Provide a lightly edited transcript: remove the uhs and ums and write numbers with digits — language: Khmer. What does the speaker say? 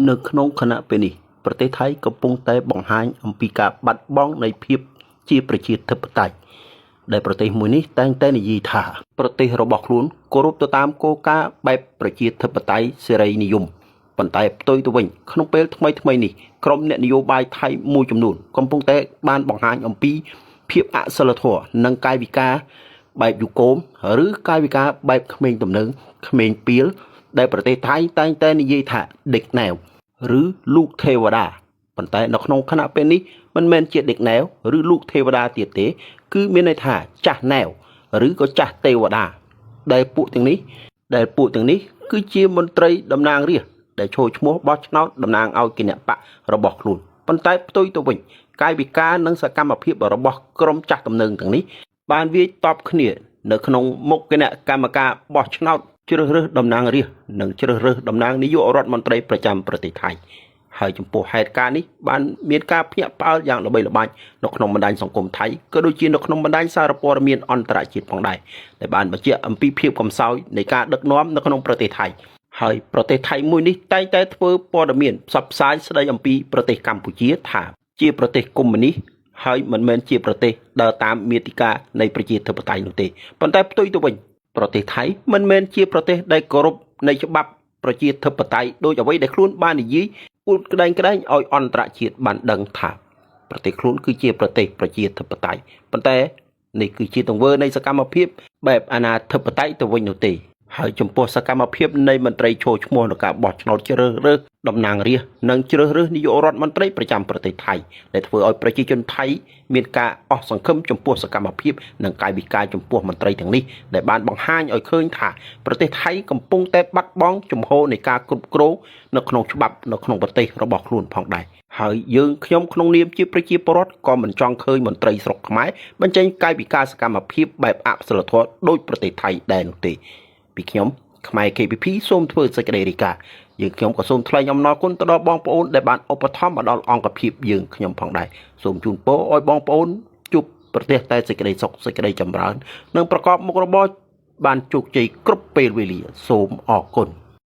នៅក្នុងគណៈពេលនេះប្រទេសថៃកំពុងតែបង្ហាញអំពីការបាត់បង់នៃភាពជាប្រជាធិបតេយ្យដែលប្រទេសមួយនេះតែងតែនិយាយថាប្រទេសរបស់ខ្លួនគោរពទៅតាមគោលការណ៍បែបប្រជាធិបតេយ្យសេរីនិយមប៉ុន្តែផ្ទុយទៅវិញក្នុងពេលថ្មីនេះក្រុមអ្នកនយោបាយថៃមួយចំនួនកំពុងតែបានបង្ហាញអំពីភាពអសិលធម៌និងកាយវិការបែបយុគមឬកាយវិការបែបក្មេងទំនើងក្មេងពីលដែលប្រទេសថៃតែងតែនិយាយថាដេកណែវឬលោកទេវតាប៉ុន្តែនៅក្នុងខណៈពេលនេះមិនមែនជាដេកណែវឬលោកទេវតាទៀតទេគឺមានន័យថាចាស់ណែវឬក៏ចាស់ទេវតាដែលពួកទាំងនេះគឺជាមន្ត្រីតំណាងរាស្ត្រដែលចូលឈ្មោះបោះឆ្នោតតំណាងឲ្យគណៈបករបស់ខ្លួនប៉ុន្តែផ្ទុយទៅវិញកាយវិការនិងសកម្មភាពរបស់ក្រុមចាស់តំណែងទាំងនេះបានវាយតប់គ្នានៅក្នុងមុខគណៈកម្មការបោះឆ្នោតជ្រើសរើសតំណាងរាស្ត្រនិងជ្រើសរើសតំណាងនាយករដ្ឋមន្ត្រីប្រចាំប្រទេសថៃហើយចំពោះហេតុការណ៍នេះបានមានការភ្ញាក់ផ្អើលយ៉ាងល្បីល្បាញនៅក្នុងបណ្ដាញសង្គមថៃក៏ដូចជានៅក្នុងបណ្ដាញសារព័ត៌មានអន្តរជាតិផងដែរដែលបានបញ្ជាក់អំពីភាពកំសោយនៃការដឹកនាំនៅក្នុងប្រទេសថៃហើយប្រទេសថៃមួយនេះតែងតែធ្វើព័ត៌មានផ្សព្វផ្សាយស្ដីអំពីប្រទេសកម្ពុជាថាជាប្រទេសកុម្មុយនីសហើយមិនមែនជាប្រទេសដើរតាមមាតិកានៃប្រជាធិបតេយ្យនោះទេប៉ុន្តែផ្ទុយទៅវិញប្រទេសថៃមិនមែនជាប្រទេសដែលគោរពនៃច្បាប់ប្រជាធិបតេយ្យដោយអ្វីដែលខ្លួនបាននិយាយអួតក្តែងឲ្យអន្តរជាតិបានដឹងថាប្រទេសខ្លួនគឺជាប្រទេសប្រជាធិបតេយ្យប៉ុន្តែនេះគឺជាទង្វើនៃសកម្មភាពបែបអនាធិបតេយ្យទៅវិញនោះទេហើយចំពោះសកម្មភាពនៃមន្ត្រីចូលឈ្មោះក្នុងការបោះឆ្នោតជ្រើសរើសតំណាងរាស្ត្រនិងជ្រើសរើសនាយករដ្ឋមន្ត្រីប្រចាំប្រទេសថៃដែលធ្វើឲ្យប្រជាជនថៃមានការអស់សង្ឃឹមចំពោះសកម្មភាពនិងកាយវិការចំពោះមន្ត្រីទាំងនេះដែលបានបង្ហាញឲ្យឃើញថាប្រទេសថៃកំពុងតែបាត់បង់ជំហរនៃការគ្រប់គ្រងនៅក្នុងច្បាប់នៅក្នុងប្រទេសរបស់ខ្លួនផងដែរហើយខ្ញុំក្នុងនាមជាប្រជាពលរដ្ឋក៏មិនចង់ឃើញមន្ត្រីស្រុកខ្មែរបញ្ចេញកាយវិការសកម្មភាពបែបអសិលធម៌ដោយប្រទេសថៃដែរនោះទេពីខ្ញុំខ្មែរ KPP សូមធ្វើសេចក្តីរាយការណ៍ខ្ញុំក៏សូមថ្លែងអំណរគុណទៅដល់បងប្អូនដែលបានឧបត្ថម្ភមកដល់អង្គភាពខ្ញុំផងដែរសូមជូនពរឲ្យបងប្អូនជួបប្រទេសតែសេចក្តីសុខសេចក្តីចម្រើននិងប្រកបមុខរបរបានជោគជ័យគ្រប់ពេលវេលាសូមអរគុណ